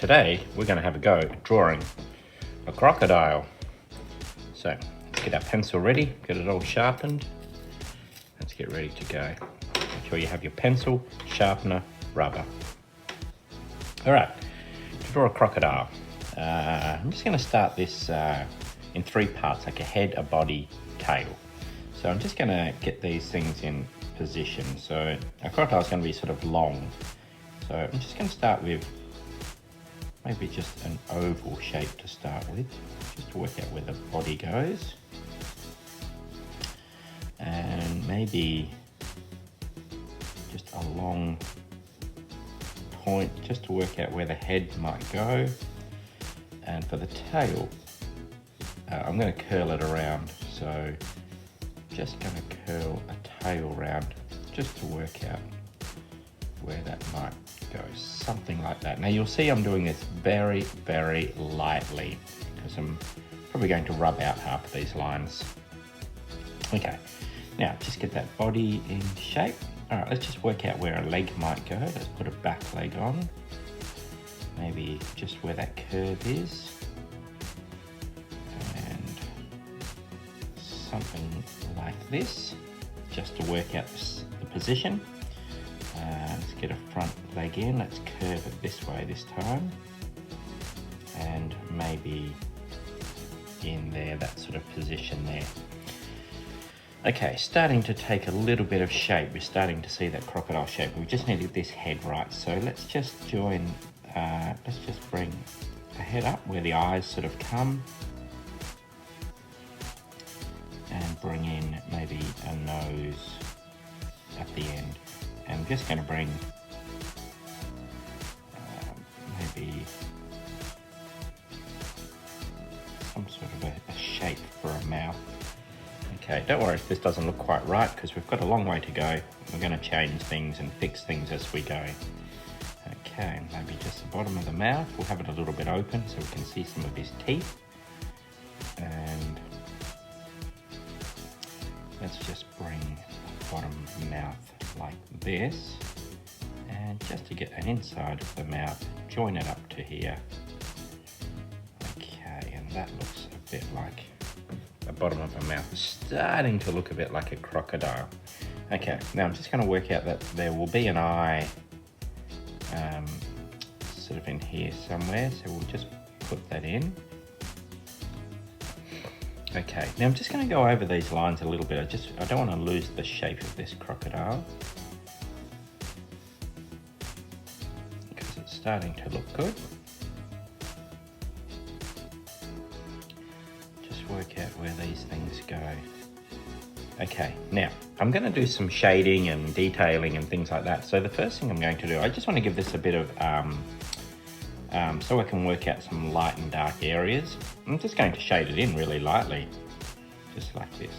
today we're going to have a go at drawing a crocodile. So let's get our pencil ready, get it all sharpened. Let's get ready to go. Make sure you have your pencil, sharpener, rubber. All right, to draw a crocodile, I'm just going to start this in three parts, like a head, a body, tail. So I'm just going to get these things in position. So a crocodile is going to be sort of long. So I'm just going to start with maybe just an oval shape to start with, just to work out where the body goes. And maybe just a long point just to work out where the head might go. And for the tail, I'm going to curl it around. So just going to curl a tail round just to work out where that might go, something like that. Now you'll see I'm doing this very, very lightly because I'm probably going to rub out half of these lines. Okay, now just get that body in shape. All right, let's just work out where a leg might go. Let's put a back leg on, maybe just where that curve is, and something like this, just to work out the position. Let's get a front leg in, let's curve it this way this time, and maybe in there, that sort of position there. Okay, starting to take a little bit of shape. We're starting to see that crocodile shape. We just need this head right. So let's just join, let's just bring the head up where the eyes sort of come, and bring in maybe a nose at the end. I'm just going to bring maybe some sort of a shape for a mouth. Okay, don't worry if this doesn't look quite right because we've got a long way to go. We're going to change things and fix things as we go. Okay, maybe just the bottom of the mouth. We'll have it a little bit open so we can see some of his teeth. And let's just bring the bottom mouth like this, and just to get an inside of the mouth, join it up to here. Okay, and that looks a bit like the bottom of the mouth, starting to look a bit like a crocodile. Okay, now I'm just going to work out that there will be an eye sort of in here somewhere, so we'll just put that in. Okay, now I'm just going to go over these lines a little bit. I don't want to lose the shape of this crocodile because it's starting to look good. Just work out where these things go. Okay, now I'm going to do some shading and detailing and things like that. So the first thing I'm going to do, I just want to give this a bit of, so I can work out some light and dark areas. I'm just going to shade it in really lightly, just like this.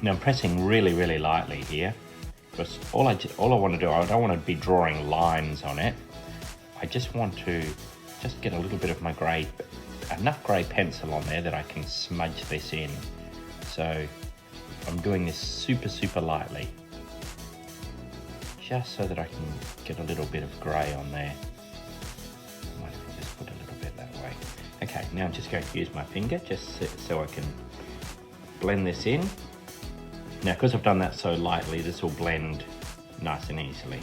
Now I'm pressing really, really lightly here because all I want to do, I don't want to be drawing lines on it. I just want to get a little bit of my grey, enough grey pencil on there that I can smudge this in. So I'm doing this super, super lightly, just so that I can get a little bit of grey on there. I might just put a little bit that way. Okay, now I'm just going to use my finger just so I can blend this in. Now, because I've done that so lightly, this will blend nice and easily.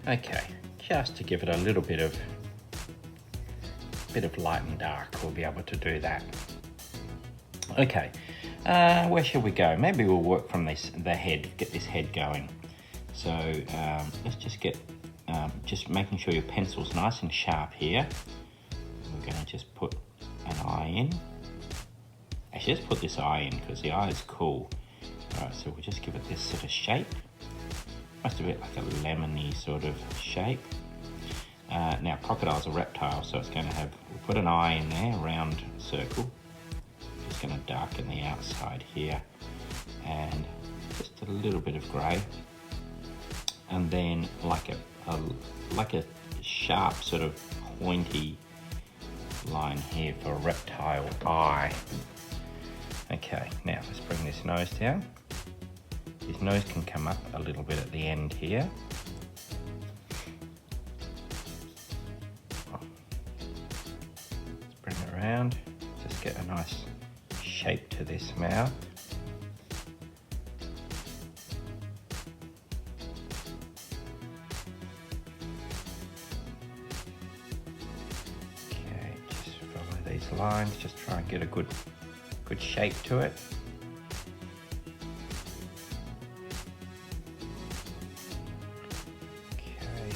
Okay, just to give it a little bit of light and dark, we'll be able to do that. Okay, where shall we go? Maybe we'll work from the head, get this head going. So let's just get, just making sure your pencil's nice and sharp here. We're going to just put an eye in. Actually, let's put this eye in because the eye is cool. All right, so we'll just give it this sort of shape. Must a bit like a lemony sort of shape. Now, crocodile's a reptile, so it's going to have, we'll put an eye in there, a round circle. Just going to darken the outside here, and just a little bit of grey, and then like a sharp sort of pointy line here for a reptile eye. Okay, now let's bring this nose down. His nose can come up a little bit at the end here. Let's bring it around, just get a nice shape to this mouth. Okay, just follow these lines, just try and get a good shape to it. Okay.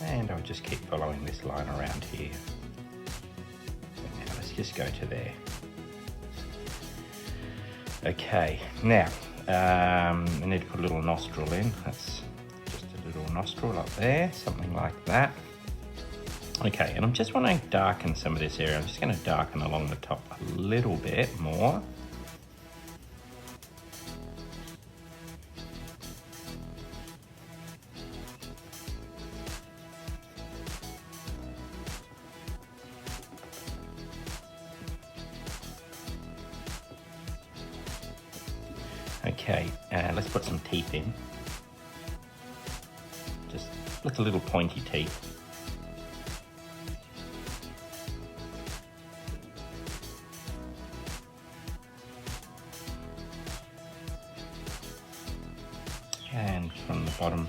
And I'll just keep following this line around here. And now let's just go to there. Okay, now I need to put a little nostril in. That's just a little nostril up there, something like that. Okay, and I'm just want to darken some of this area. I'm just going to darken along the top a little bit more. Okay, let's put some teeth in. Just little pointy teeth. And from the bottom,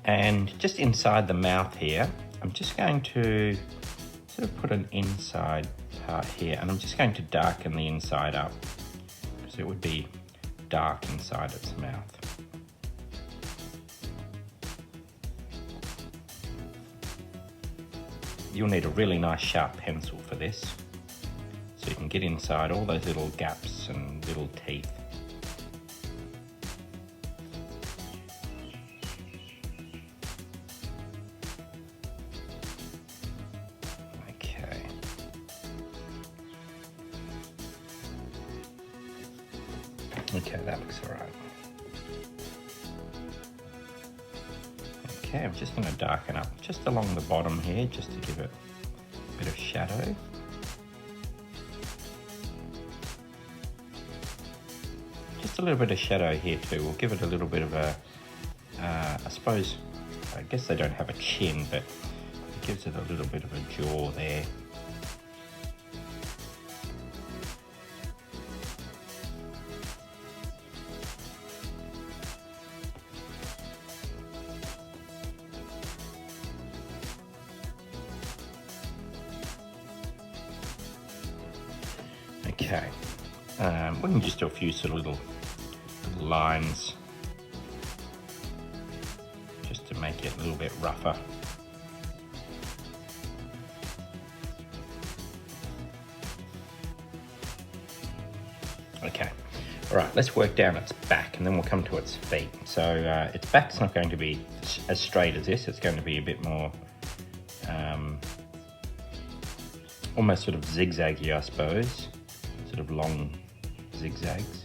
and just inside the mouth here, I'm just going to sort of put an inside part here, and I'm just going to darken the inside up because it would be dark inside its mouth. You'll need a really nice sharp pencil for this, so you can get inside all those little gaps and little teeth. Okay. Okay, that looks all right. Okay, I'm just going to darken up just along the bottom here, just to give it a bit of shadow. Just a little bit of shadow here too. We'll give it a little bit of a, I guess they don't have a chin, but it gives it a little bit of a jaw there. Okay, we can just do a few sort of little lines just to make it a little bit rougher. Okay, all right, let's work down its back and then we'll come to its feet. So its back's not going to be as straight as this, it's going to be a bit more almost sort of zigzaggy, I suppose. Sort of long zigzags.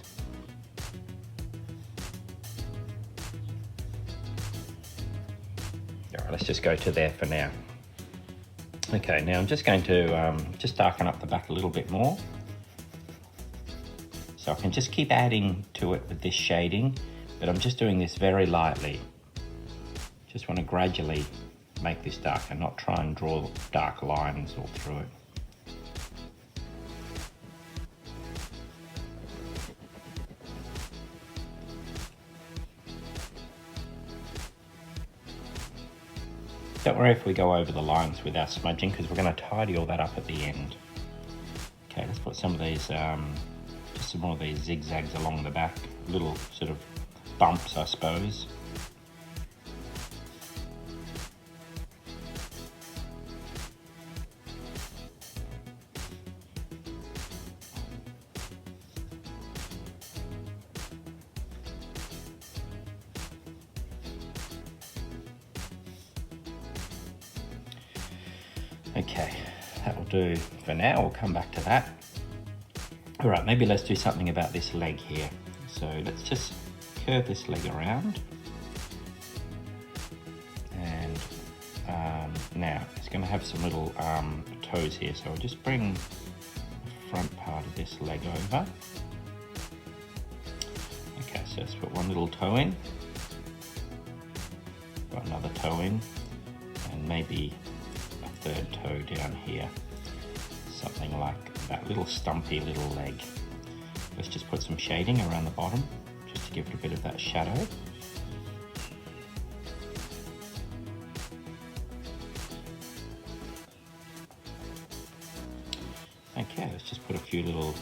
All right, let's just go to there for now. Okay, now I'm just going to just darken up the back a little bit more. So I can just keep adding to it with this shading, but I'm just doing this very lightly. Just want to gradually make this darker, not try and draw dark lines all through it. Don't worry if we go over the lines with our smudging, because we're going to tidy all that up at the end. Okay, let's put some of these, just some more of these zigzags along the back, little sort of bumps, I suppose. Okay, that will do for now. We'll come back to that. All right, maybe let's do something about this leg here. So let's just curve this leg around. And now it's going to have some little toes here. So I'll just bring the front part of this leg over. Okay, so let's put one little toe in. Got another toe in. And maybe a third toe down here. Something like that little stumpy little leg. Let's just put some shading around the bottom, just to give it a bit of that shadow. Okay, let's just put a few little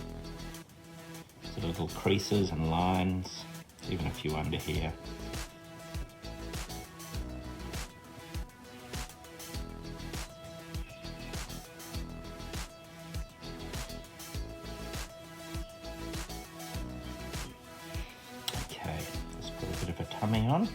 creases and lines, even a few under here. Okay, let's put a bit of a tummy on.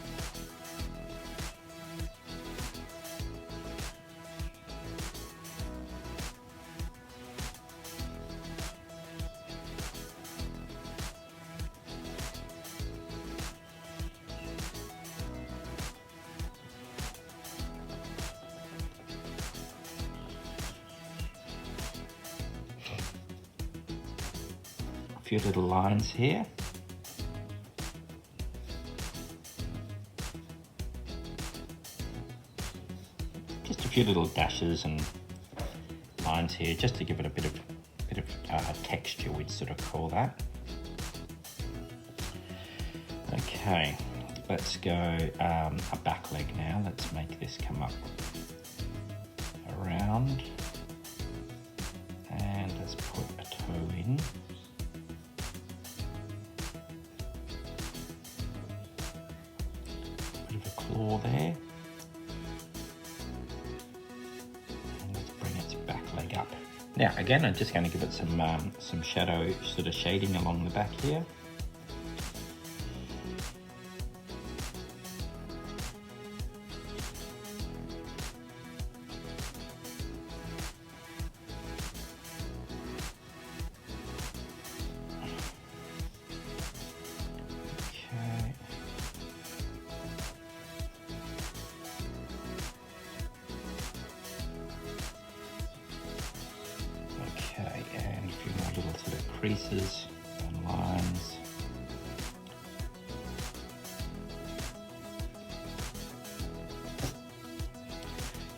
A few little lines here. Just a few little dashes and lines here, just to give it a bit of texture, we'd sort of call that. Okay, let's go a back leg now. Let's make this come up around, and let's put a toe in. Bit of a claw there. Now again, I'm just going to give it some shadow, sort of shading along the back here. And a few more little sort of creases and lines.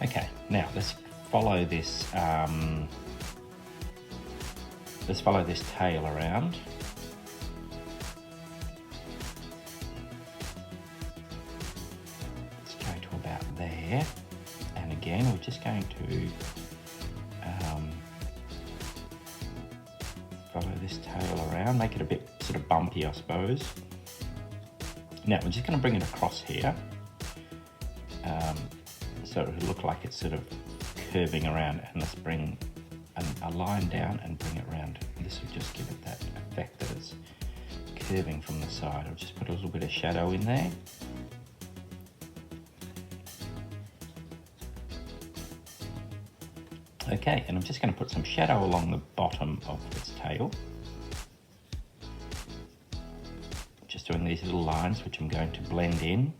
Okay, now let's follow this. Let's follow this tail around. Let's go to about there, and again we're just going to follow this tail around, make it a bit sort of bumpy, I suppose. Now we're just going to bring it across here, so it will look like it's sort of curving around, and let's bring a line down and bring it around. This will just give it that effect that it's curving from the side. I'll just put a little bit of shadow in there. Okay, and I'm just going to put some shadow along the bottom of this tail. Just doing these little lines, which I'm going to blend in.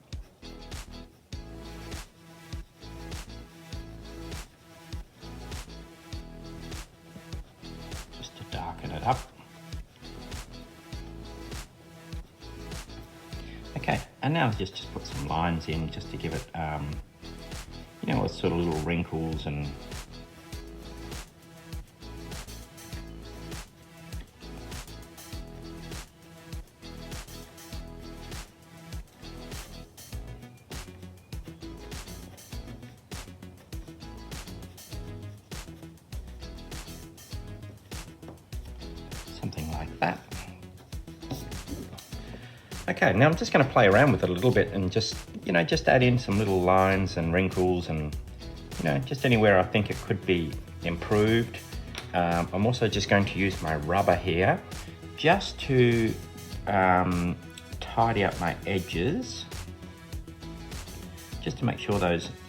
Just to darken it up. Okay, and now just put some lines in, just to give it, you know, sort of little wrinkles and something like that. Okay, now I'm just going to play around with it a little bit and just, you know, just add in some little lines and wrinkles and, you know, just anywhere I think it could be improved. I'm also just going to use my rubber here just to tidy up my edges, just to make sure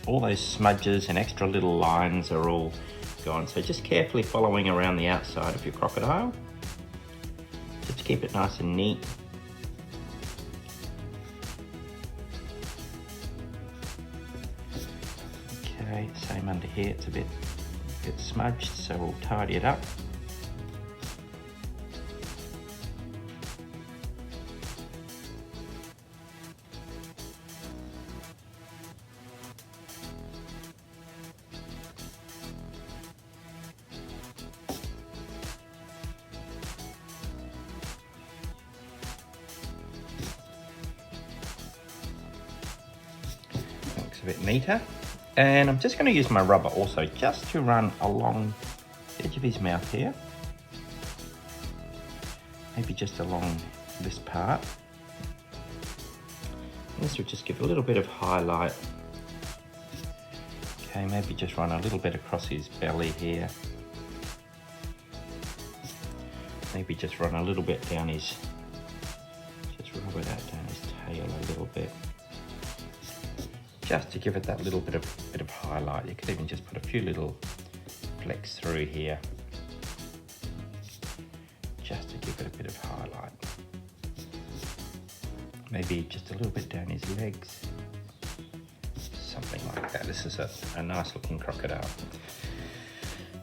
all those smudges and extra little lines are all gone. So just carefully following around the outside of your crocodile, just to keep it nice and neat. Okay, same under here, it's a bit smudged, so we'll tidy it up. Looks a bit neater. And I'm just going to use my rubber also just to run along the edge of his mouth here. Maybe just along this part. This will just give a little bit of highlight. Okay, maybe just run a little bit across his belly here. Maybe just run a little bit down his, just rub it out down his tail a little bit. Just to give it that little bit of highlight. You could even just put a few little flecks through here, just to give it a bit of highlight. Maybe just a little bit down his legs, something like that. This is a nice looking crocodile.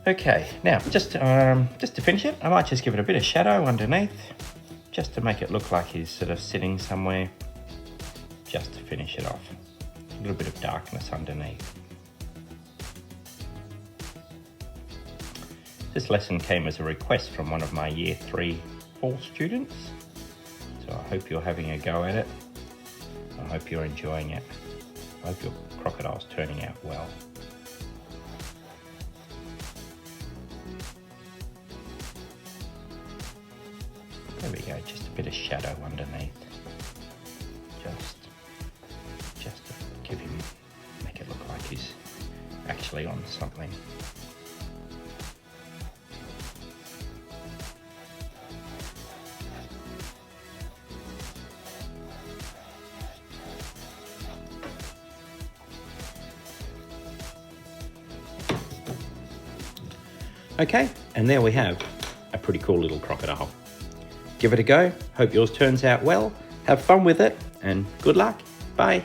Okay, now just to finish it, I might just give it a bit of shadow underneath, just to make it look like he's sort of sitting somewhere, just to finish it off. A little bit of darkness underneath. This lesson came as a request from one of my Year 3/4 students, so I hope you're having a go at it. I hope you're enjoying it. I hope your crocodile's turning out well. There we go, just a bit of shadow underneath. Just to give him, make it look like he's actually on something. Okay, and there we have a pretty cool little crocodile. Give it a go. Hope yours turns out well. Have fun with it and good luck. Bye.